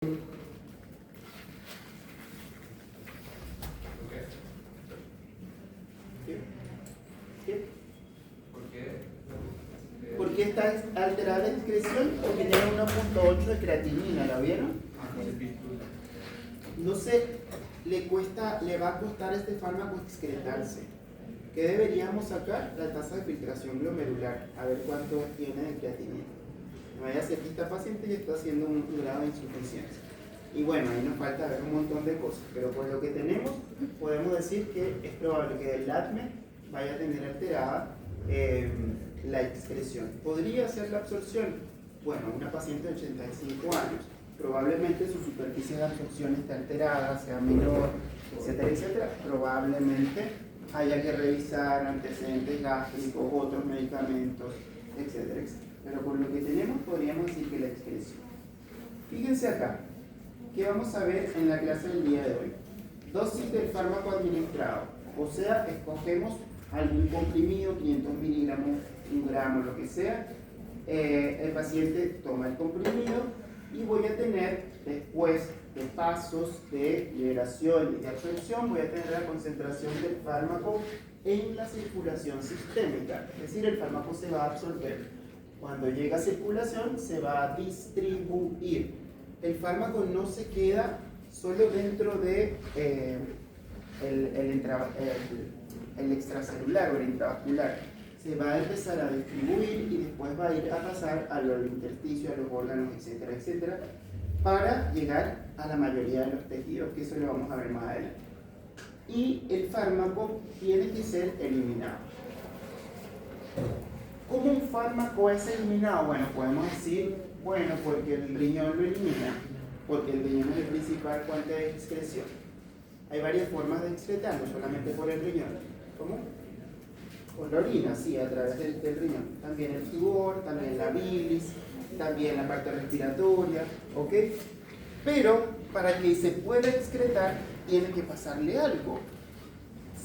¿Por qué está alterada la excreción? Porque tiene 1.8 de creatinina, ¿la vieron? No sé, le va a costar a este fármaco excretarse. ¿Qué deberíamos sacar? La tasa de filtración glomerular, a ver cuánto tiene de creatinina. No vaya a ser que esta paciente ya está haciendo un grado de insuficiencia. Y bueno, ahí nos falta ver un montón de cosas, pero por lo que tenemos, podemos decir que es probable que el ATME vaya a tener alterada la excreción. ¿Podría ser la absorción? Bueno, una paciente de 85 años, probablemente su superficie de absorción esté alterada, sea menor, etcétera, etcétera. Probablemente haya que revisar antecedentes gástricos, otros medicamentos, etcétera, etcétera. Pero por lo que tenemos, podríamos decir que la excreción. Fíjense acá, ¿qué vamos a ver en la clase del día de hoy? Dosis del fármaco administrado, o sea, escogemos algún comprimido, 500 miligramos, 1 gramo, lo que sea. El paciente toma el comprimido y voy a tener, después de pasos de liberación y de absorción, voy a tener la concentración del fármaco en la circulación sistémica, es decir, el fármaco se va a absorber. Cuando llega a circulación, se va a distribuir. El fármaco no se queda solo dentro de el extracelular o el intravascular. Se va a empezar a distribuir y después va a ir a pasar a los intersticios, a los órganos, etcétera, etcétera, para llegar a la mayoría de los tejidos, que eso lo vamos a ver más adelante. Y el fármaco tiene que ser eliminado. ¿Cómo un fármaco es eliminado? Bueno, podemos decir, bueno, porque el riñón lo elimina, porque el riñón es el principal fuente de excreción. Hay varias formas de excretar, no solamente por el riñón. ¿Cómo? Por la orina, sí, a través del riñón. También el sudor, también la bilis, también la parte respiratoria, ¿ok? Pero para que se pueda excretar, tiene que pasarle algo.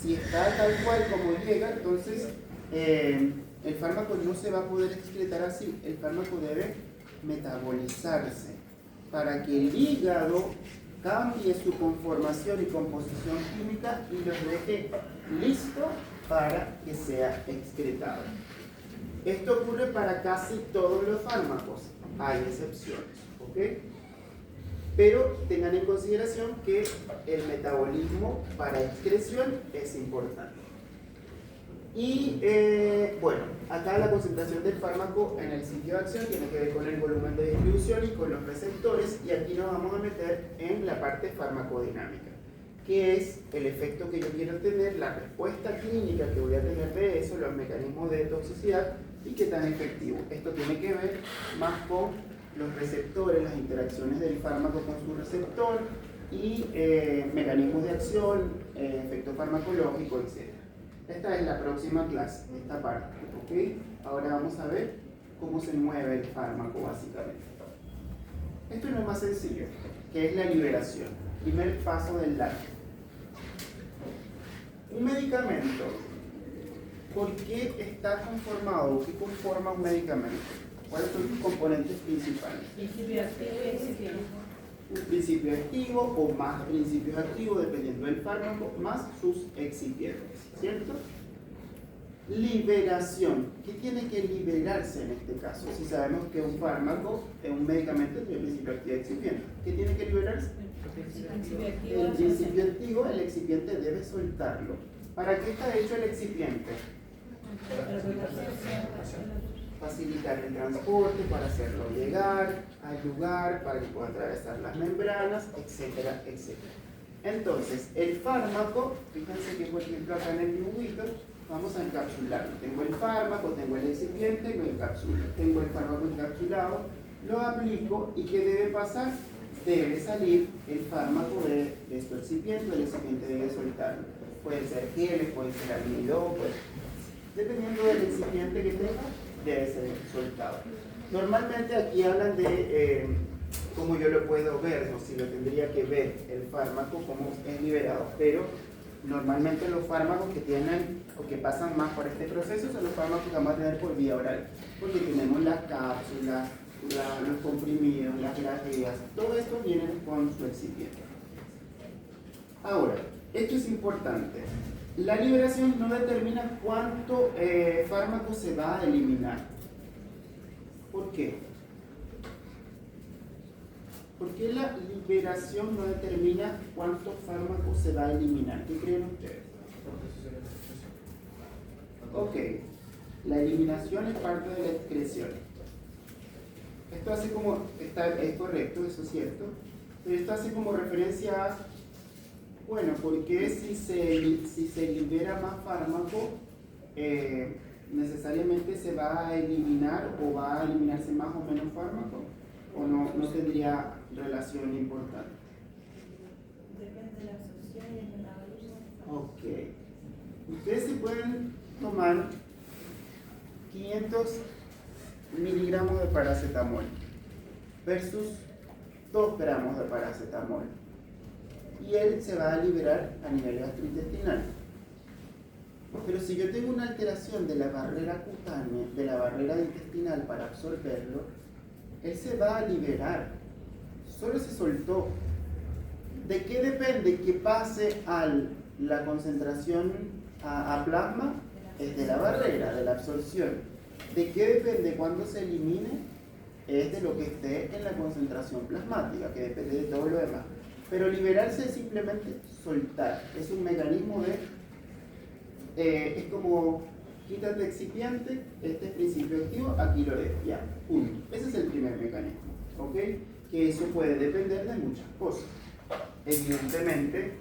Si está tal cual como llega, entonces el fármaco no se va a poder excretar así. El fármaco debe metabolizarse para que el hígado cambie su conformación y composición química y los deje listo para que sea excretado. Esto ocurre para casi todos los fármacos, hay excepciones, ¿ok? Pero tengan en consideración que el metabolismo para excreción es importante. Y bueno, acá la concentración del fármaco en el sitio de acción tiene que ver con el volumen de distribución y con los receptores, y aquí nos vamos a meter en la parte farmacodinámica, que es el efecto que yo quiero tener, la respuesta clínica que voy a tener de eso, los mecanismos de toxicidad y qué tan efectivo. Esto tiene que ver más con los receptores, las interacciones del fármaco con su receptor y mecanismos de acción, efecto farmacológico, etc. Esta es la próxima clase, esta parte, ¿ok? Ahora vamos a ver cómo se mueve el fármaco básicamente. Esto es lo más sencillo, que es la liberación, primer paso del LAC. Un medicamento, ¿por qué está conformado? ¿Qué conforma un medicamento? ¿Cuáles son sus componentes principales? Principio activo y excipiente. Un principio activo o más principios activos, dependiendo del fármaco, más sus excipientes, ¿cierto? Liberación. ¿Qué tiene que liberarse en este caso? Si sabemos que un fármaco, un medicamento, tiene principio activo y excipiente. ¿Qué tiene que liberarse? El principio activo, el excipiente debe soltarlo. ¿Para qué está hecho el excipiente? Facilitar el transporte, para hacerlo llegar al lugar, para que pueda atravesar las membranas, etcétera, etcétera. Entonces, el fármaco, fíjense que por ejemplo acá en el dibujito, vamos a encapsularlo. Tengo el fármaco, tengo el excipiente, lo encapsulo. Tengo el fármaco encapsulado, lo aplico y ¿qué debe pasar? Debe salir el fármaco de este excipiente, el excipiente debe soltarlo. Pueden ser geles, pueden ser almidón, dependiendo del excipiente que tenga, debe ser soltado. Normalmente aquí hablan de cómo yo lo puedo ver, o si lo tendría que ver el fármaco, cómo es liberado, pero normalmente los fármacos que tienen o que pasan más por este proceso son los fármacos que vamos a tener por vía oral, porque tenemos las cápsulas, los comprimidos, las grajeas, todo esto viene con su excipiente. Ahora, esto es importante. La liberación no determina cuánto fármaco se va a eliminar. ¿Por qué? ¿Por qué la liberación no determina cuánto fármaco se va a eliminar? ¿Qué creen ustedes? Ok, la eliminación es parte de la excreción. Esto hace como, es correcto, eso es cierto, pero esto hace como referencia a, bueno, porque si se libera más fármaco, necesariamente se va a eliminar o va a eliminarse más o menos fármaco, o no tendría relación importante? Depende de la absorción y el metabolismo. Ok. Ustedes se pueden tomar 500 miligramos de paracetamol versus 2 gramos de paracetamol. Y él se va a liberar a nivel gastrointestinal. Pero si yo tengo una alteración de la barrera cutánea, de la barrera intestinal para absorberlo, él se va a liberar. Solo se soltó. ¿De qué depende que pase a la concentración a plasma? Es de la barrera, de la absorción. ¿De qué depende cuando se elimine? Es de lo que esté en la concentración plasmática, que depende de todo lo demás. Pero liberarse es simplemente soltar. Es un mecanismo de... es como, quítate excipiente, este es principio activo, aquí lo dejo, ya, punto. Ese es el primer mecanismo, ¿ok? Que eso puede depender de muchas cosas. Evidentemente,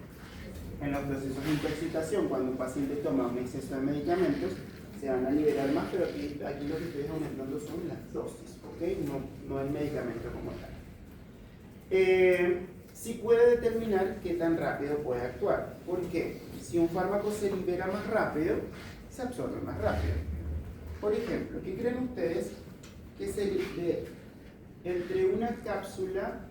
en los procesos de intoxicación, cuando un paciente toma un exceso de medicamentos, se van a liberar más, pero aquí lo que estoy aumentando son las dosis, ¿ok? No el medicamento como tal. Sí puede determinar qué tan rápido puede actuar. ¿Por qué? Si un fármaco se libera más rápido, se absorbe más rápido. Por ejemplo, ¿qué creen ustedes que entre una cápsula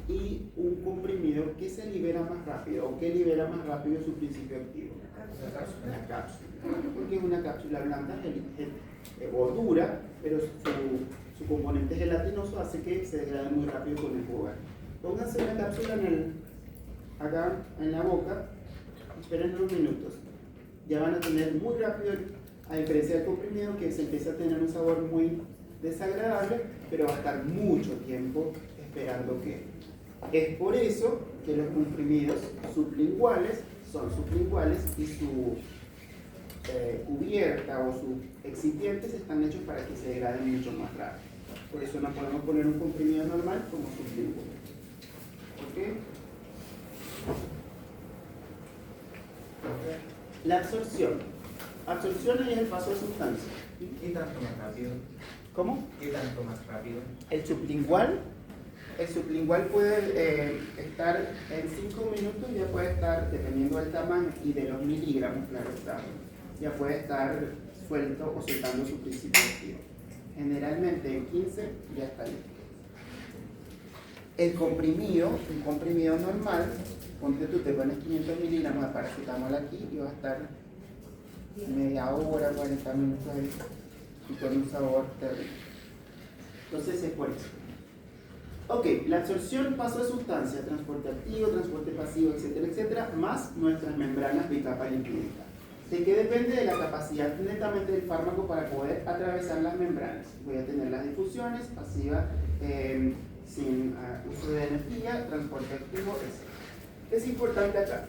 y un comprimido, qué se libera más rápido o qué libera más rápido su principio activo? La cápsula. Porque es una cápsula blanda o dura, pero su componente gelatinoso hace que se degrade muy rápido con el jugar. Pónganse una cápsula acá en la boca, esperen unos minutos. Ya van a tener muy rápido, a diferencia del comprimido, que se empieza a tener un sabor muy desagradable, pero va a estar mucho tiempo esperando que. Es por eso que los comprimidos sublinguales son sublinguales y su cubierta o sus excipientes están hechos para que se degraden mucho más rápido. Por eso no podemos poner un comprimido normal como sublingual. ¿Ok? La absorción. Absorción es el paso de sustancia. ¿Qué tanto más rápido? ¿Cómo? ¿Qué tanto más rápido? El sublingual puede estar en 5 minutos, ya puede estar, dependiendo del tamaño y de los miligramos, claro está, ya puede estar suelto o soltando su principio activo. Generalmente en 15 ya está listo. El comprimido, un comprimido normal, ponte tú, te pones 500 miligramos de paracetamol aquí y va a estar media hora, 40 minutos ahí, y con un sabor terrible. Entonces es por eso. Ok, la absorción, paso de sustancia, transporte activo, transporte pasivo, etcétera, etcétera, más nuestras membranas bicapa lipídica. ¿De qué depende? De la capacidad netamente del fármaco para poder atravesar las membranas. Voy a tener las difusiones, pasiva, sin uso de energía, transporte activo, etc. Es importante acá.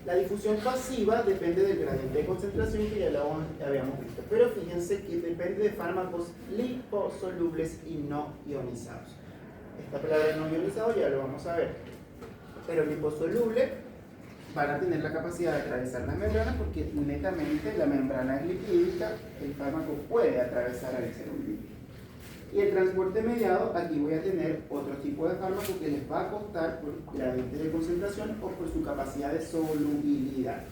La difusión pasiva depende del gradiente de concentración que ya lo habíamos visto, pero fíjense que depende de fármacos liposolubles y no ionizados. Esta palabra no ionizado ya lo vamos a ver, pero liposoluble van a tener la capacidad de atravesar las membranas porque netamente la membrana es lipídica, el fármaco puede atravesar al ser un lípido. Y el transporte mediado, aquí voy a tener otro tipo de fármaco que les va a costar por gradiente de concentración o por su capacidad de solubilidad.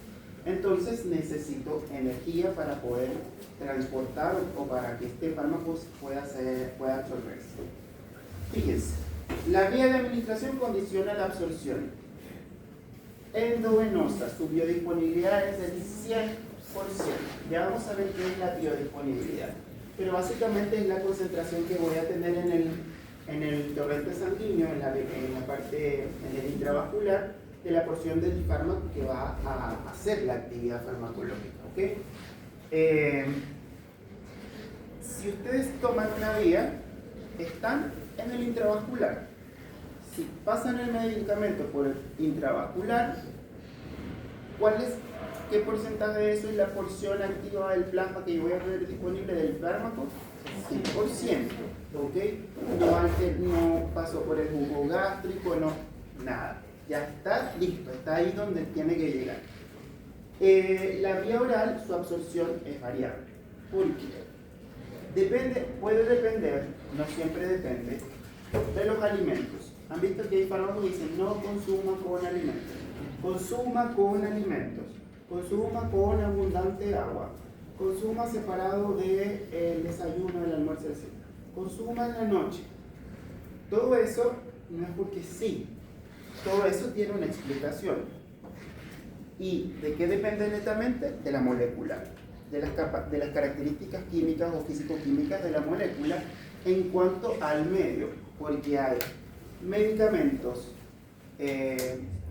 Entonces necesito energía para poder transportar o para que este fármaco pueda absorberse. Fíjense, la vía de administración condiciona la absorción. Endovenosa, su biodisponibilidad es del 100%. Ya vamos a ver qué es la biodisponibilidad. Pero básicamente es la concentración que voy a tener en el torrente sanguíneo, en la parte, en el intravascular, de la porción del fármaco que va a hacer la actividad farmacológica. ¿Ok? Si ustedes toman una vía, están en el intravascular. Si pasan el medicamento por el intravascular, ¿qué porcentaje de eso es la porción activa del plasma que yo voy a tener disponible del fármaco? 100%. ¿Ok? No pasó por el jugo gástrico, no, nada. Ya está listo, está ahí donde tiene que llegar. La vía oral, su absorción es variable. ¿Por qué? Puede depender, no siempre depende, de los alimentos. ¿Han visto que hay fármacos que dicen no consuma con alimentos? Consuma con alimentos. Consuma con abundante agua. Consuma separado del desayuno, del almuerzo, etc. Consuma en la noche. Todo eso no es porque sí. Todo eso tiene una explicación. ¿Y de qué depende netamente? De la molécula, de las características químicas o físico-químicas de la molécula en cuanto al medio, porque hay medicamentos,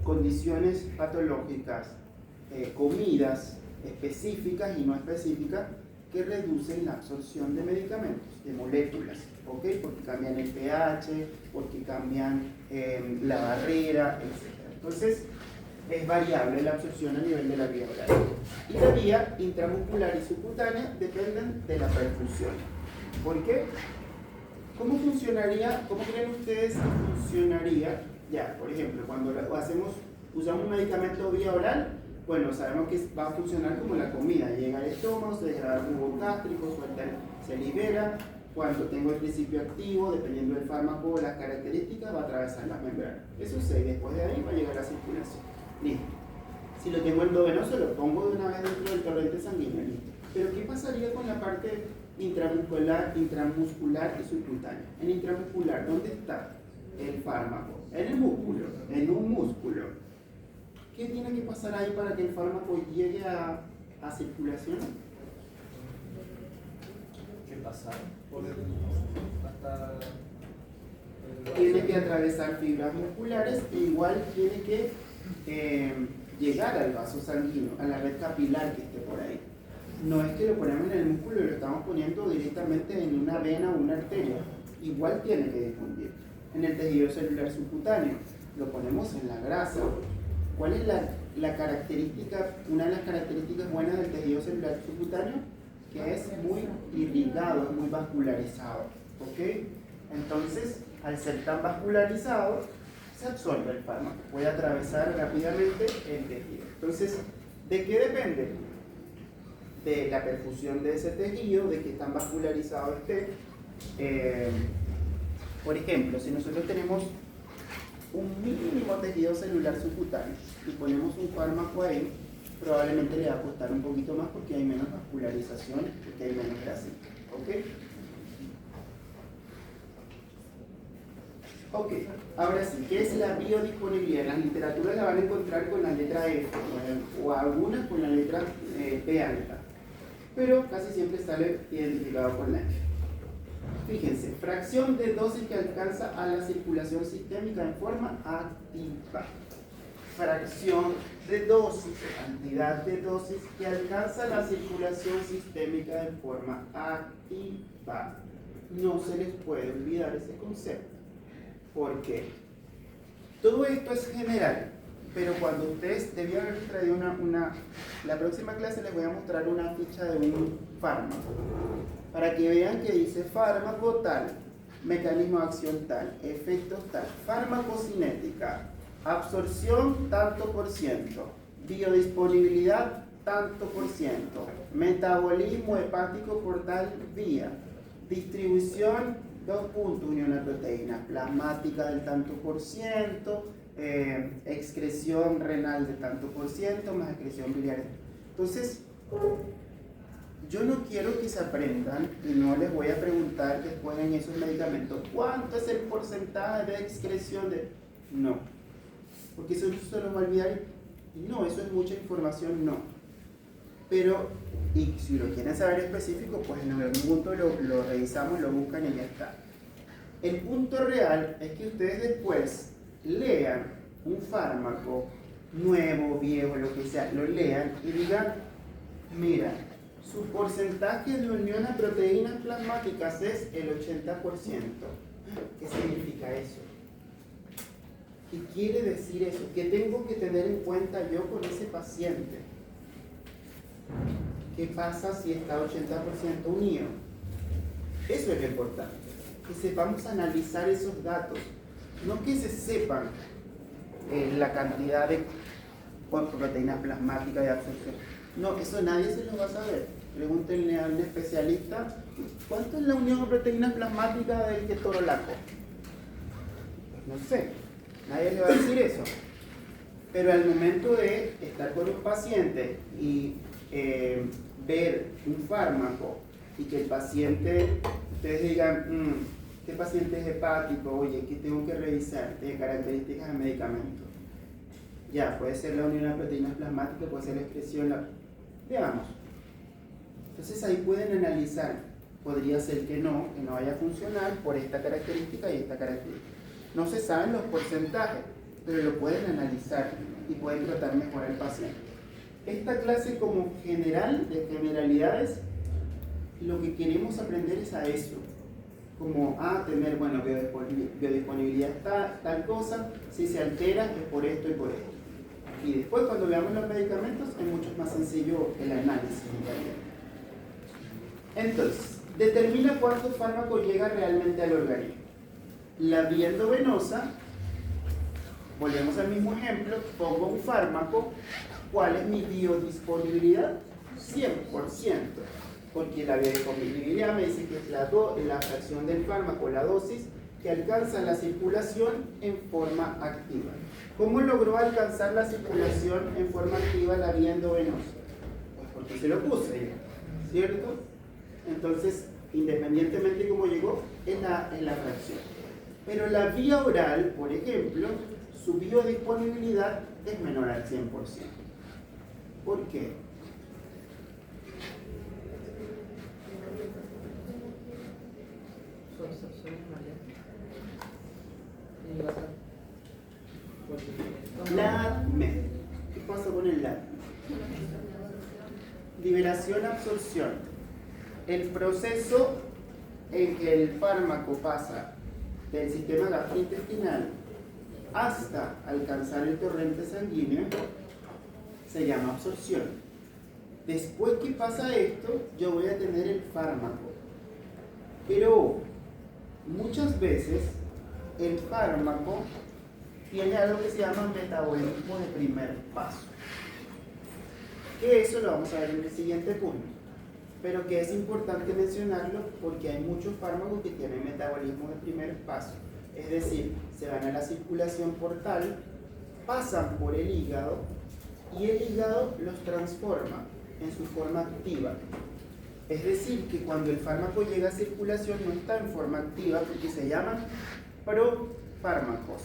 condiciones patológicas, comidas específicas y no específicas que reducen la absorción de medicamentos, de moléculas, ¿ok? Porque cambian el pH, porque cambian la barrera, etc. Entonces, es variable la absorción a nivel de la vía oral. Y la vía intramuscular y subcutánea dependen de la perfusión. ¿Por qué? ¿Cómo creen ustedes que funcionaría? Ya, por ejemplo, cuando usamos un medicamento vía oral, bueno, sabemos que va a funcionar como la comida. Llega al estómago, se degrada el jugo gástrico, se libera. Cuando tengo el principio activo, dependiendo del fármaco o las características, va a atravesar la membrana. Eso sí, después de ahí va a llegar a la circulación. Listo. Si lo tengo endovenoso, lo pongo de una vez dentro del torrente sanguíneo. Listo. Pero ¿qué pasaría con la parte intramuscular y subcutánea? En intramuscular, ¿dónde está el fármaco? En el músculo, en un músculo. ¿Qué tiene que pasar ahí para que el fármaco llegue a circulación? ¿Qué pasa? Hasta Tiene que atravesar fibras musculares e igual tiene que llegar al vaso sanguíneo, a la red capilar que esté por ahí. No es que lo ponemos en el músculo y lo estamos poniendo directamente en una vena o una arteria. Igual tiene que difundir. En el tejido celular subcutáneo, lo ponemos en la grasa. ¿Cuál es la característica, una de las características buenas del tejido celular subcutáneo? Que es muy irrigado, es muy vascularizado. ¿Ok? Entonces, al ser tan vascularizado, se absorbe el fármaco, puede atravesar rápidamente el tejido. Entonces, ¿de qué depende? De la perfusión de ese tejido, de que tan vascularizado esté. Por ejemplo, si nosotros tenemos un mínimo tejido celular subcutáneo y ponemos un fármaco ahí, probablemente le va a costar un poquito más porque hay menos vascularización, porque hay menos grasa. ¿Ok? Ok, ahora sí, ¿qué es la biodisponibilidad? En las literaturas la van a encontrar con la letra F, o algunas con la letra P alta, pero casi siempre sale identificado con la F. Fíjense, fracción de dosis que alcanza a la circulación sistémica en forma activa. Fracción de dosis, cantidad de dosis que alcanza la circulación sistémica en forma activa. No se les puede olvidar ese concepto. ¿Por qué? Todo esto es general, pero cuando ustedes debían haber traído la próxima clase les voy a mostrar una ficha de un fármaco, para que vean que dice fármaco tal, mecanismo de acción tal, efectos tal, farmacocinética, absorción tanto por ciento, biodisponibilidad tanto por ciento, metabolismo hepático por tal vía, distribución 2 puntos, unión a proteína plasmática del tanto por ciento, excreción renal de tanto por ciento, más excreción biliar. Entonces, yo no quiero que se aprendan y no les voy a preguntar después en esos medicamentos cuánto es el porcentaje de excreción de... No, porque eso se los va a olvidar y no, eso es mucha información, no. Pero, y si lo quieren saber específico, pues en algún punto lo revisamos, lo buscan y ya está. El punto real es que ustedes después lean un fármaco nuevo, viejo, lo que sea, lo lean y digan, mira, su porcentaje de unión a proteínas plasmáticas es el 80%. ¿Qué significa eso? ¿Qué quiere decir eso? ¿Qué tengo que tener en cuenta yo con ese paciente? ¿Qué pasa si está 80% unido? Eso es lo importante, que sepamos analizar esos datos, no que se sepan la cantidad de proteínas plasmáticas de absorción. No, eso nadie se lo va a saber. Pregúntenle a un especialista, ¿cuánto es la unión de proteínas plasmáticas del ketorolaco? No sé, nadie le va a decir eso. Pero al momento de estar con un paciente y ver un fármaco y que el paciente, ustedes digan, este paciente es hepático, oye, ¿qué tengo que revisar? De características del medicamento. Ya, puede ser la unión de proteínas plasmáticas, puede ser la expresión, veamos. Entonces ahí pueden analizar, podría ser que no vaya a funcionar por esta característica y esta característica. No se saben los porcentajes, pero lo pueden analizar y pueden tratar mejor al paciente. Esta clase como general, de generalidades, lo que queremos aprender es a eso. Como tener, bueno, biodisponibilidad tal cosa, si se altera es por esto y por esto. Y después cuando veamos los medicamentos es mucho más sencillo el análisis en realidad. Entonces, determina cuánto fármaco llega realmente al organismo. La vía endovenosa, volvemos al mismo ejemplo, pongo un fármaco, ¿cuál es mi biodisponibilidad? 100%, porque la biodisponibilidad me dice que es la fracción del fármaco, la dosis, que alcanza la circulación en forma activa. ¿Cómo logró alcanzar la circulación en forma activa la vía endovenosa? Pues porque se lo puse, ¿cierto? Entonces, independientemente de cómo llegó, es la fracción. Pero la vía oral, por ejemplo, su biodisponibilidad es menor al 100%. ¿Por qué? LADME. ¿Qué pasa con el LADME? Liberación-absorción. El proceso en que el fármaco pasa del sistema gastrointestinal hasta alcanzar el torrente sanguíneo se llama absorción. Después que pasa esto, yo voy a tener el fármaco. Pero muchas veces el fármaco tiene algo que se llama metabolismo de primer paso. Que eso lo vamos a ver en el siguiente punto. Pero que es importante mencionarlo porque hay muchos fármacos que tienen metabolismo de primer paso. Es decir, se van a la circulación portal, pasan por el hígado y el hígado los transforma en su forma activa. Es decir, que cuando el fármaco llega a circulación no está en forma activa porque se llaman profármacos.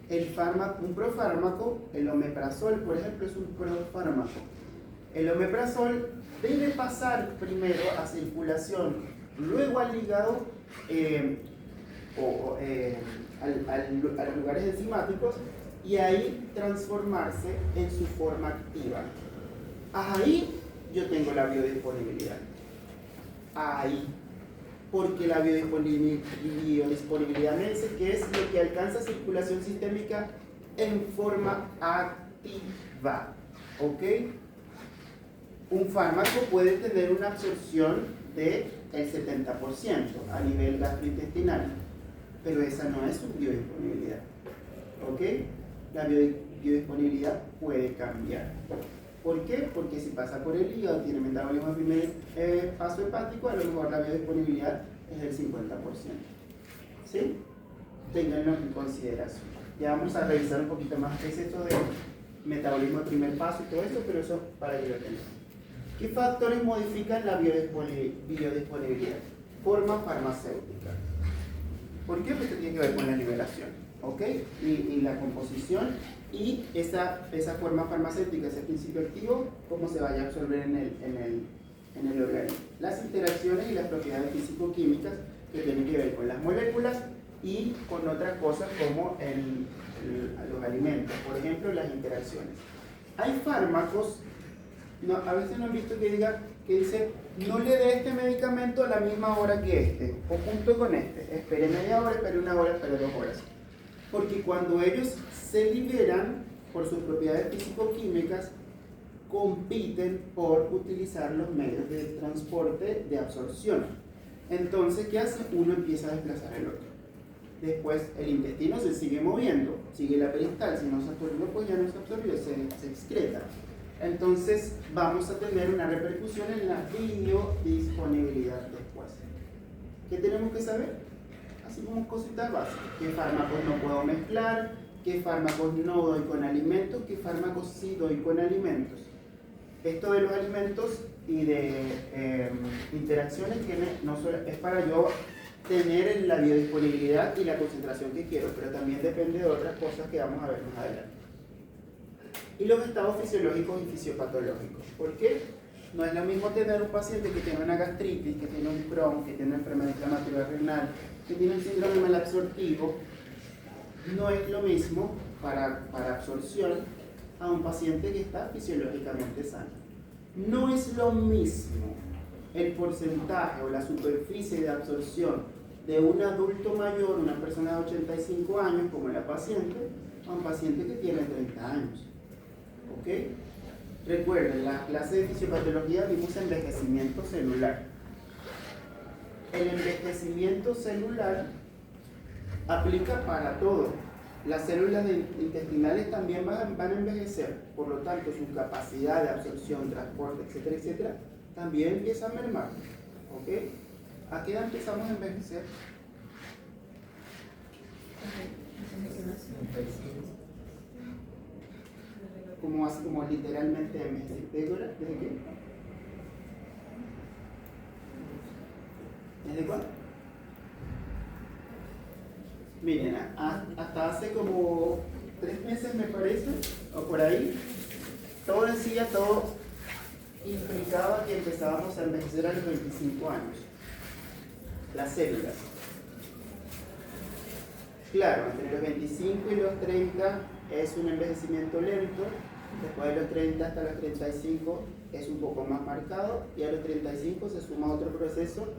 Un profármaco, el omeprazol, por ejemplo, es un profármaco. El omeprazol debe pasar primero a circulación, luego al hígado a los lugares enzimáticos y ahí transformarse en su forma activa. Ahí yo tengo la biodisponibilidad. Ahí. Porque la biodisponibilidad me dice que es lo que alcanza circulación sistémica en forma activa. ¿Ok? Un fármaco puede tener una absorción del 70% a nivel gastrointestinal, pero esa no es su biodisponibilidad. ¿Ok? La biodisponibilidad puede cambiar. ¿Por qué? Porque si pasa por el hígado, tiene metabolismo de primer paso hepático, a lo mejor la biodisponibilidad es del 50%. ¿Sí? Ténganlo en consideración. Ya vamos a revisar un poquito más qué es esto de metabolismo de primer paso y todo eso, pero eso para que lo tengan. ¿Qué factores modifican la biodisponibilidad? Forma farmacéutica. ¿Por qué? Porque tiene que ver con la liberación, ¿ok? Y la composición y esa forma farmacéutica, ese principio activo, cómo se vaya a absorber en el organismo. Las interacciones y las propiedades físico-químicas que tienen que ver con las moléculas y con otras cosas como los alimentos, por ejemplo, las interacciones. Hay fármacos, a veces no han visto que dice, no le dé este medicamento a la misma hora que este, o junto con este, espere media hora, espere una hora, espere 2 horas. Porque cuando ellos se liberan por sus propiedades físico-químicas, compiten por utilizar los medios de transporte de absorción. Entonces, ¿qué hace? Uno empieza a desplazar el otro. Después el intestino se sigue moviendo, sigue la peristalsis, no se absorbió, pues ya no se absorbió, se excreta. Entonces vamos a tener una repercusión en la biodisponibilidad después. ¿Qué tenemos que saber? Así como cositas básicas. ¿Qué fármacos no puedo mezclar? ¿Qué fármacos no doy con alimentos? ¿Qué fármacos sí doy con alimentos? Esto de los alimentos y de interacciones no solo es para yo tener la biodisponibilidad y la concentración que quiero, pero también depende de otras cosas que vamos a ver más adelante. Y los estados fisiológicos y fisiopatológicos. ¿Por qué? No es lo mismo tener un paciente que tiene una gastritis, que tiene un Crohn, que tiene una enfermedad inflamatoria renal, que tiene un síndrome malabsortivo. No es lo mismo para absorción a un paciente que está fisiológicamente sano. No es lo mismo el porcentaje o la superficie de absorción de un adulto mayor, una persona de 85 años como la paciente, a un paciente que tiene 30 años. ¿Ok? Recuerden, en la clase de fisiopatología vimos envejecimiento celular. El envejecimiento celular aplica para todo. Las células intestinales también van a envejecer, por lo tanto su capacidad de absorción, transporte, etcétera, etcétera, también empieza a mermar. ¿Ok? ¿A qué edad empezamos a envejecer? Como literalmente envejecer. ¿Desde qué? ¿Desde cuándo? Miren, hasta hace como 3 meses me parece, o por ahí, todo implicaba que empezábamos a envejecer a los 25 años. Las células. Claro, entre los 25 y los 30 es un envejecimiento lento, después de los 30 hasta los 35 es un poco más marcado, y a los 35 se suma otro proceso.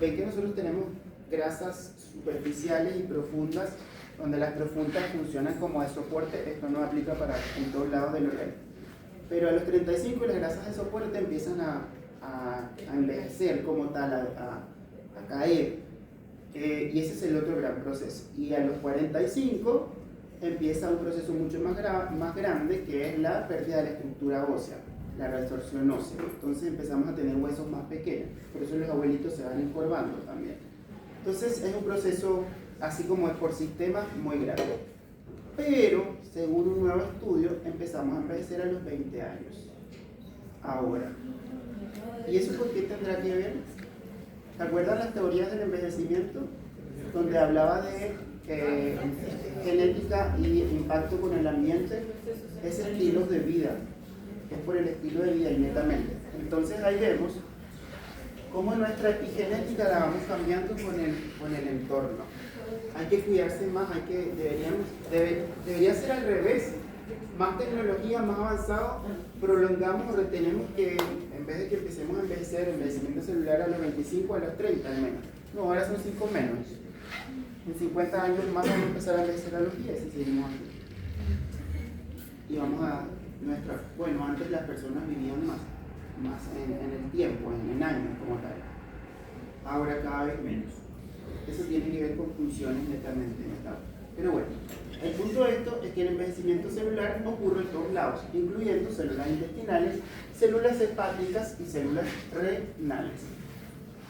Ven que nosotros tenemos grasas superficiales y profundas, donde las profundas funcionan como de soporte. Esto no aplica para en todos lados del organismo. Pero a los 35 las grasas de soporte empiezan a envejecer como tal, a caer. Y ese es el otro gran proceso. Y a los 45 empieza un proceso mucho más grande, que es la pérdida de la estructura ósea, la reabsorción ósea. Entonces empezamos a tener huesos más pequeños. Por eso los abuelitos se van encorvando también. Entonces es un proceso, así como es por sistema, muy grande. Pero, según un nuevo estudio, empezamos a envejecer a los 20 años. Ahora. ¿Y eso por qué tendrá que ver? ¿Se acuerdan las teorías del envejecimiento? Donde hablaba de genética y impacto con el ambiente. Es estilos de vida. Es por el estilo de vida, netamente. Entonces ahí vemos cómo nuestra epigenética la vamos cambiando con el entorno. Hay que cuidarse más, debería ser al revés. Más tecnología, más avanzado, prolongamos o retenemos que, en vez de que empecemos a envejecer, envejecimiento celular a los 25, a los 30 al menos. No, ahora son 5 menos. En 50 años más vamos a empezar a envejecer a los 10 y seguimos así. Y vamos a bueno, antes las personas vivían más en el tiempo, en años como tal. Ahora cada vez menos. Eso tiene que ver con funciones netamente metabólicas. Pero bueno, el punto de esto es que el envejecimiento celular ocurre en todos lados, incluyendo células intestinales, células hepáticas y células renales.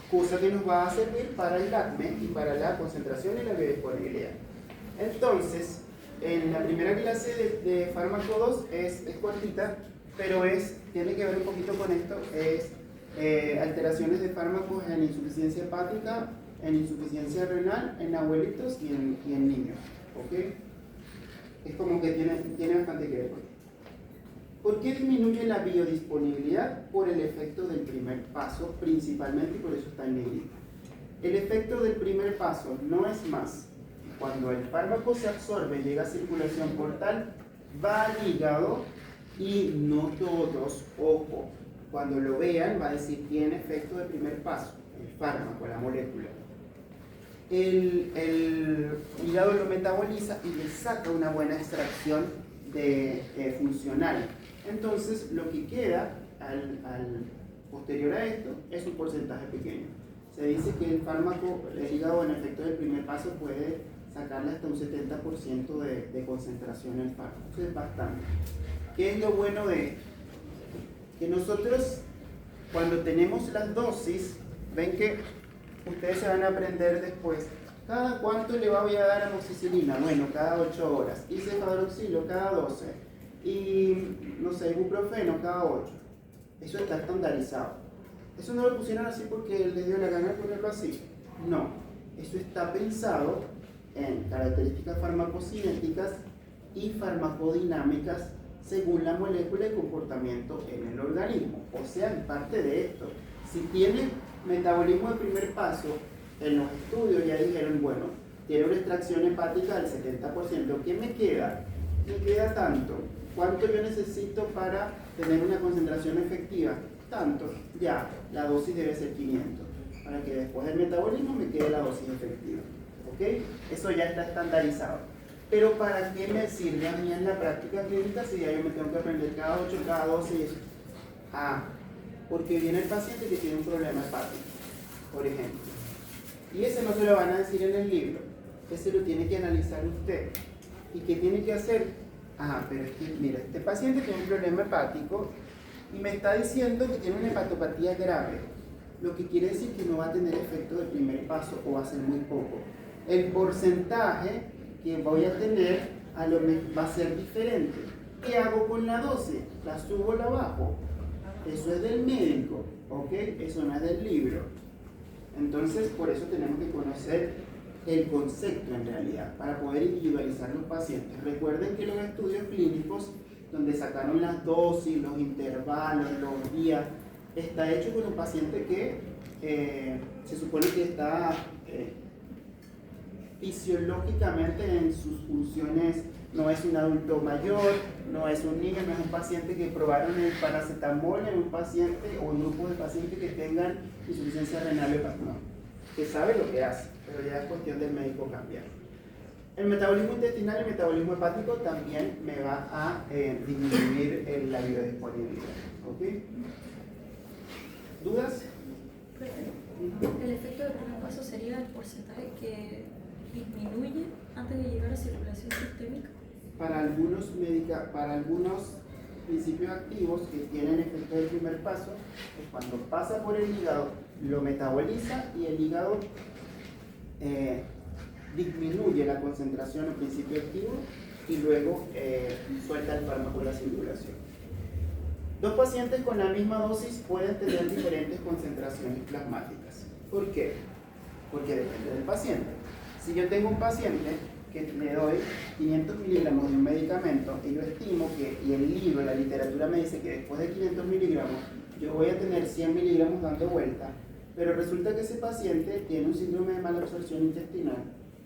Cosa que nos va a servir para el acné y para la concentración y la biodisponibilidad. Entonces, en la primera clase de fármaco 2 es cortita, pero tiene que ver un poquito con esto, es alteraciones de fármacos en insuficiencia hepática, en insuficiencia renal, en abuelitos y en niños. ¿Ok? Es como que tiene bastante que ver con esto. ¿Por qué disminuye la biodisponibilidad? Por el efecto del primer paso, principalmente, y por eso está en negrita. El efecto del primer paso no es más. Cuando el fármaco se absorbe, llega a circulación portal, va al hígado y no todos, ojo, cuando lo vean va a decir tiene efecto de primer paso, el fármaco, la molécula. El hígado lo metaboliza y le saca una buena extracción funcional. Entonces lo que queda al posterior a esto es un porcentaje pequeño. Se dice que el fármaco, el hígado en efecto del primer paso puede sacarle hasta un 70% de concentración en el fármaco. Eso es bastante. ¿Qué es lo bueno de esto? Que nosotros, cuando tenemos las dosis, ven que ustedes se van a aprender después, ¿cada cuánto le voy a dar amoxicilina? Bueno, cada 8 horas. Y cefadroxilo cada 12. Y, no sé, ibuprofeno cada 8. Eso está estandarizado. Eso no lo pusieron así porque les dio la gana de ponerlo así. No. Eso está pensado en características farmacocinéticas y farmacodinámicas según la molécula y comportamiento en el organismo. O sea, en parte de esto, si tiene metabolismo de primer paso, en los estudios ya dijeron, bueno, tiene una extracción hepática del 70%. ¿Qué me queda? Me queda tanto. ¿Cuánto yo necesito para tener una concentración efectiva? Tanto. Ya, la dosis debe ser 500. Para que después del metabolismo me quede la dosis efectiva. ¿Ok? Eso ya está estandarizado. Pero ¿para qué me sirve a mí en la práctica clínica si ya yo me tengo que aprender cada 8, cada 12 y eso? Ah, porque viene el paciente que tiene un problema hepático, por ejemplo. Y ese no se lo van a decir en el libro. Ese lo tiene que analizar usted. ¿Y qué tiene que hacer? Ah, pero es que, mira, este paciente tiene un problema hepático y me está diciendo que tiene una hepatopatía grave. Lo que quiere decir que no va a tener efecto del primer paso o va a ser muy poco. El porcentaje que voy a tener va a ser diferente. ¿Qué hago con la dosis? ¿La subo o la bajo? Eso es del médico, ¿ok? Eso no es del libro. Entonces, por eso tenemos que conocer el concepto en realidad, para poder individualizar los pacientes. Recuerden que los estudios clínicos, donde sacaron las dosis, los intervalos, los días, está hecho con un paciente que se supone que está fisiológicamente en sus funciones, no es un adulto mayor, no es un niño, no es un paciente que probaron el paracetamol en un paciente o un grupo de pacientes que tengan insuficiencia renal hepática, no, que sabe lo que hace, pero ya es cuestión del médico cambiar. El metabolismo intestinal y el metabolismo hepático también me va a disminuir la biodisponibilidad. ¿Ok? ¿Dudas? El efecto del primer paso sería el porcentaje que disminuye antes de llegar a circulación sistémica. Para algunos principios activos que tienen efecto del primer paso, es cuando pasa por el hígado, lo metaboliza y el hígado disminuye la concentración en principio activo y luego suelta el fármaco a la circulación. Dos pacientes con la misma dosis pueden tener diferentes concentraciones plasmáticas. ¿Por qué? Porque depende del paciente. Si yo tengo un paciente que le doy 500 miligramos de un medicamento y yo estimo que, y el libro, la literatura me dice que después de 500 miligramos yo voy a tener 100 miligramos dando vuelta, pero resulta que ese paciente tiene un síndrome de mala absorción intestinal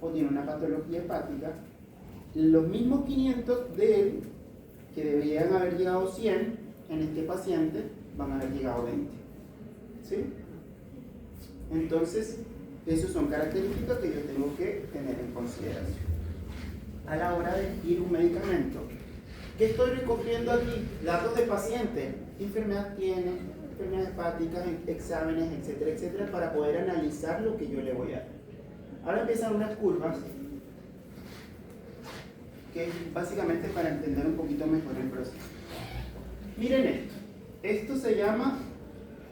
o tiene una patología hepática, los mismos 500 de él, que deberían haber llegado 100, en este paciente van a haber llegado 20. ¿Sí? Entonces, esas son características que yo tengo que tener en consideración a la hora de elegir un medicamento. ¿Qué estoy recogiendo aquí? Datos de paciente, qué enfermedad tiene, enfermedades hepáticas, exámenes, etcétera, etcétera, para poder analizar lo que yo le voy a dar. Ahora empiezan unas curvas que es básicamente para entender un poquito mejor el proceso. Miren esto. Esto se llama,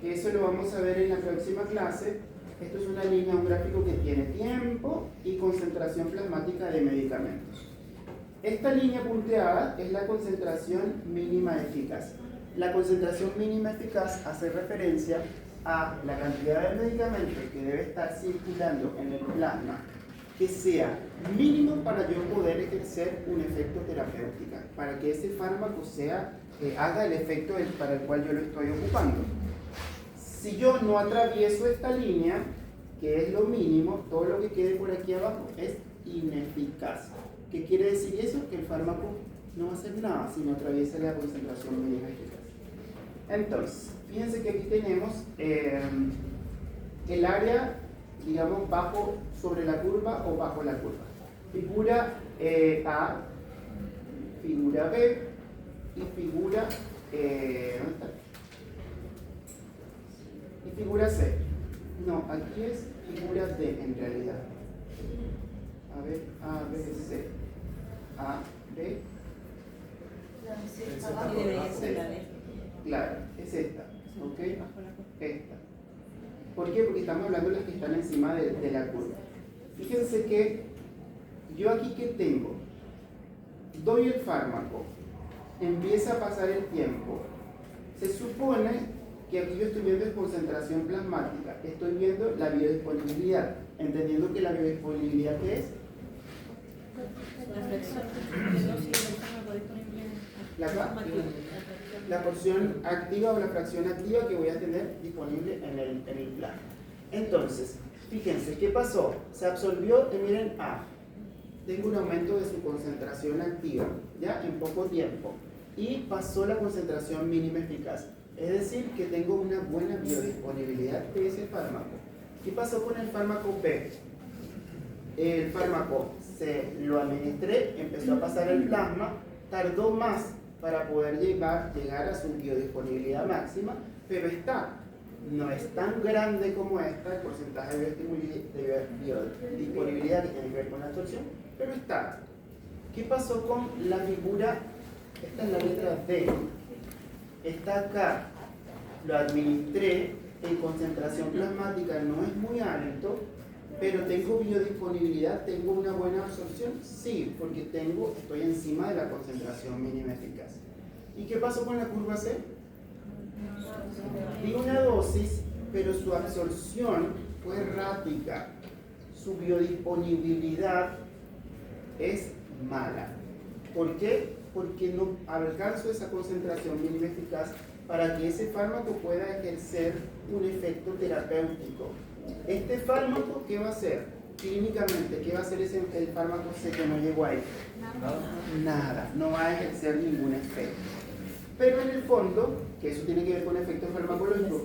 que eso lo vamos a ver en la próxima clase. Esto es una línea, un gráfico que tiene tiempo y concentración plasmática de medicamentos. Esta línea punteada es la concentración mínima eficaz. La concentración mínima eficaz hace referencia a la cantidad de medicamentos que debe estar circulando en el plasma que sea mínimo para yo poder ejercer un efecto terapéutico, para que ese fármaco haga el efecto para el cual yo lo estoy ocupando. Si yo no atravieso esta línea, que es lo mínimo, todo lo que quede por aquí abajo es ineficaz. ¿Qué quiere decir eso? Que el fármaco no va a hacer nada si no atraviesa la concentración mínima eficaz. Entonces, fíjense que aquí tenemos el área, digamos, bajo, sobre la curva o bajo la curva. Figura A, figura B y figura, ¿dónde está? Y figura C. No, aquí es figura D en realidad. A ver, A, B, C. A, B. La C El está Z abajo. por debería abajo. ser la D. Claro, es esta. ¿Ok? Bajo la curva. Esta. ¿Por qué? Porque estamos hablando de las que están encima de la curva. Fíjense que yo aquí que tengo, doy el fármaco, empieza a pasar el tiempo. Se supone que aquí yo estoy viendo es concentración plasmática, estoy viendo la biodisponibilidad, entendiendo que la biodisponibilidad ¿qué es? La fracción de dosis del fármaco disponible. La porción activa o la fracción activa que voy a tener disponible en el plan. Entonces, fíjense, ¿qué pasó? Se absorbió, y miren A. Tengo un aumento de su concentración activa, ¿ya? En poco tiempo. Y pasó la concentración mínima eficaz. Es decir, que tengo una buena biodisponibilidad de ese fármaco. ¿Qué pasó con el fármaco B? El fármaco se lo administré, empezó a pasar el plasma, tardó más para poder llegar a su biodisponibilidad máxima, pero no es tan grande como esta, el porcentaje de biodisponibilidad que tiene que ver con la absorción, pero está. ¿Qué pasó con la figura? Esta es la letra D. Está acá, lo administré en concentración plasmática, no es muy alto, pero tengo biodisponibilidad, tengo una buena absorción, sí, porque estoy encima de la concentración mínima eficaz. ¿Y qué pasó con la curva C? Di una dosis, pero su absorción fue errática, su biodisponibilidad es mala. ¿Por qué? Porque no alcanzo esa concentración mínima eficaz para que ese fármaco pueda ejercer un efecto terapéutico. Este fármaco, ¿qué va a hacer? Clínicamente, ¿qué va a hacer el fármaco C que no llegó ahí? Nada, no va a ejercer ningún efecto. Pero en el fondo, que eso tiene que ver con efectos farmacológicos,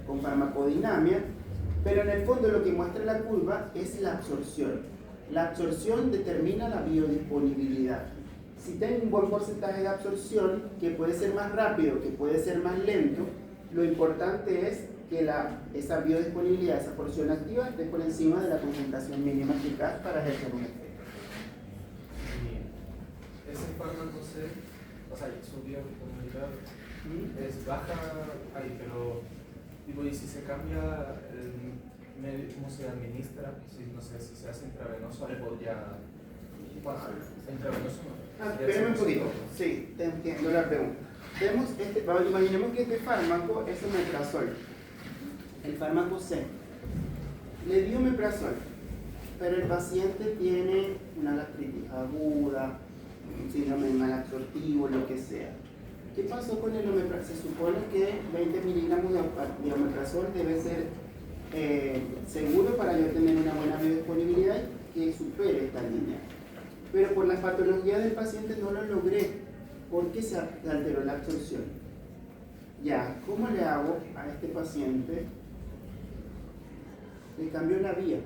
con farmacodinamia, pero en el fondo lo que muestra la curva es la absorción. La absorción determina la biodisponibilidad. Si tengo un buen porcentaje de absorción, que puede ser más rápido, que puede ser más lento, lo importante es que esa biodisponibilidad, esa porción activa, esté por encima de la concentración mínima eficaz para ejercer un efecto. Y ese fármaco C, o sea, su biodisponibilidad es baja ahí, pero digo, y si se cambia el medio, cómo se administra, si, no sé, si se hace intravenoso, algo ya, bueno, intravenoso no. Espérame un poquito, sí, te entiendo la pregunta. Imaginemos que este fármaco es omeprazol, el fármaco C. Le dio omeprazol, pero el paciente tiene una gastritis aguda, un síndrome malabsortivo, lo que sea. ¿Qué pasó con el omeprazol? Se supone que 20 miligramos de omeprazol debe ser seguro para yo tener una buena biodisponibilidad y que supere esta línea. Pero por la patología del paciente no lo logré porque se alteró la absorción. Ya, ¿cómo le hago a este paciente? Le cambio la vía.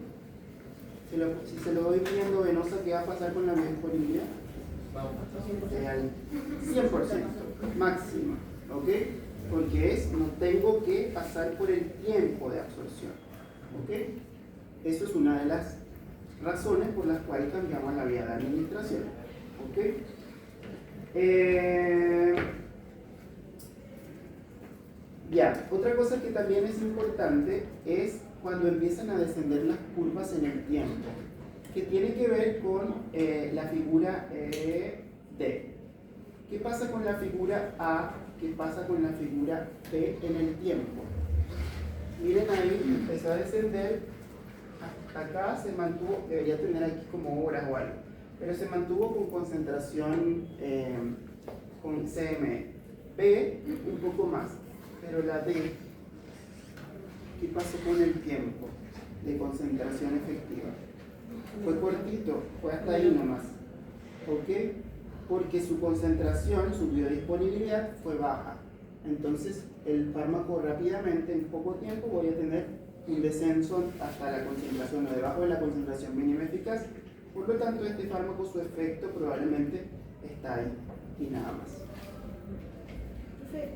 Si se lo doy vía endovenosa, ¿qué va a pasar con la biodisponibilidad? Al 100% máxima, ¿ok? Porque no tengo que pasar por el tiempo de absorción, ¿ok? Eso es una de las razones por las cuales cambiamos la vía de administración, ¿ok? Ya, otra cosa que también es importante es cuando empiezan a descender las curvas en el tiempo, que tiene que ver con la figura D. ¿Qué pasa con la figura A? ¿Qué pasa con la figura B en el tiempo? Miren ahí, empezó a descender, hasta acá se mantuvo, debería tener aquí como horas o algo, pero se mantuvo con concentración con CM. B un poco más, pero la D ¿qué pasó con el tiempo de concentración efectiva? Fue cortito, fue hasta ahí nomás. ¿Ok? Porque su concentración, su biodisponibilidad fue baja. Entonces, el fármaco rápidamente, en poco tiempo, voy a tener un descenso hasta la concentración o debajo de la concentración mínima eficaz. Por lo tanto, este fármaco, su efecto probablemente está ahí y nada más. Entonces,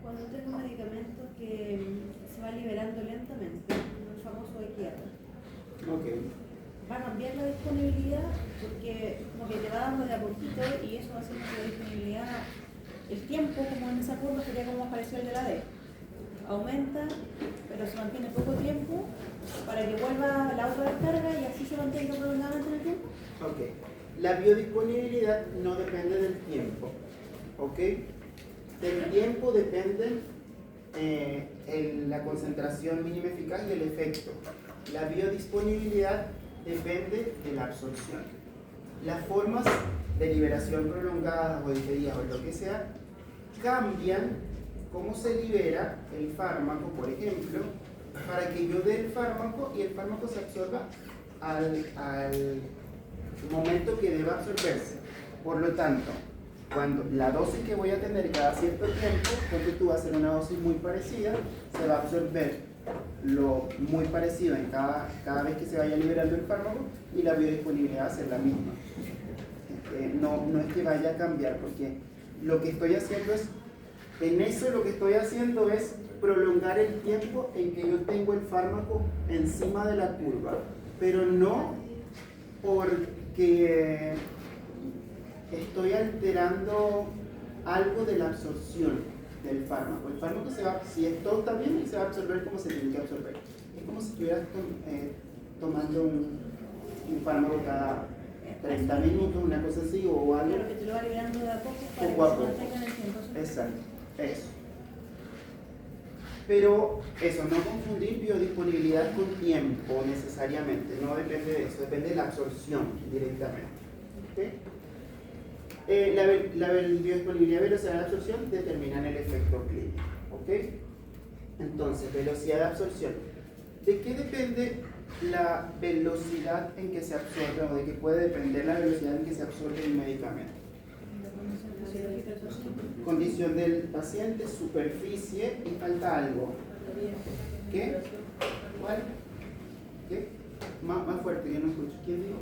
cuando tengo un medicamento que se va liberando lentamente, el famoso Equiarda, va a cambiar la disponibilidad porque como que te va dando de a poquito y eso va haciendo que la disponibilidad, el tiempo como en esa curva sería como más parecido al de la D. Aumenta, pero se mantiene poco tiempo para que vuelva la otra descarga y así se mantenga prolongadamente en el tiempo. Ok. La biodisponibilidad no depende del tiempo. ¿Ok? Del tiempo dependen la concentración mínima eficaz y el efecto. La biodisponibilidad depende de la absorción. Las formas de liberación prolongada o diferidas o lo que sea cambian cómo se libera el fármaco, por ejemplo, para que yo dé el fármaco y el fármaco se absorba al momento que deba absorberse. Por lo tanto, cuando la dosis que voy a tener cada cierto tiempo, porque tú vas a hacer una dosis muy parecida, se va a absorber lo muy parecido en cada vez que se vaya liberando el fármaco y la biodisponibilidad va a ser la misma. No es que vaya a cambiar, porque lo que estoy haciendo es, en eso lo que estoy haciendo es prolongar el tiempo en que yo tengo el fármaco encima de la curva, pero no porque estoy alterando algo de la absorción del fármaco. El fármaco se va, si todo está bien, se va a absorber como se tiene que absorber. Es como si estuvieras tomando un fármaco cada 30 minutos, una cosa así, o algo. Claro, que te lo va liberando de a poco para Poco a que poco. se mantenga en el tiempo. Exacto, eso. Pero eso, no confundir biodisponibilidad con tiempo necesariamente, no depende de eso, depende de la absorción directamente. ¿Okay? La biodisponibilidad y velocidad de absorción determinan el efecto clínico. ¿Ok? Entonces, velocidad de absorción. ¿De qué depende la velocidad en que se absorbe o de qué puede depender la velocidad en que se absorbe un medicamento? Condición del paciente, superficie y falta algo. ¿Qué? ¿Cuál? ¿Qué? Más fuerte, yo no escucho. ¿Quién dijo?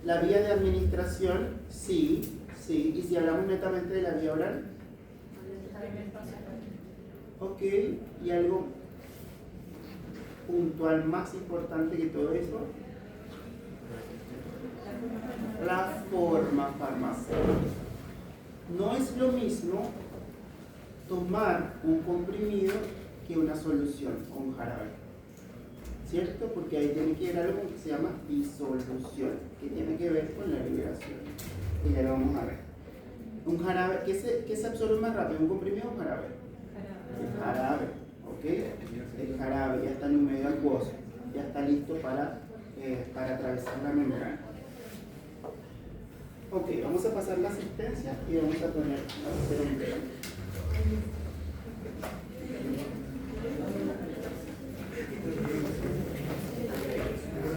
La vía de administración, sí. Y si hablamos netamente de la vía oral. Ok, y algo puntual más importante que todo eso. La forma farmacéutica. No es lo mismo tomar un comprimido que una solución con jarabe, ¿cierto? Porque ahí tiene que haber algo que se llama disolución, que tiene que ver con la liberación, y ya lo vamos a ver. Un jarabe, ¿qué se absorbe más rápido? ¿Un comprimido o un jarabe? El jarabe, ¿ok? El jarabe ya está en un medio acuoso, ya está listo para atravesar la membrana. Ok, vamos a pasar la asistencia y vamos a hacer un breve.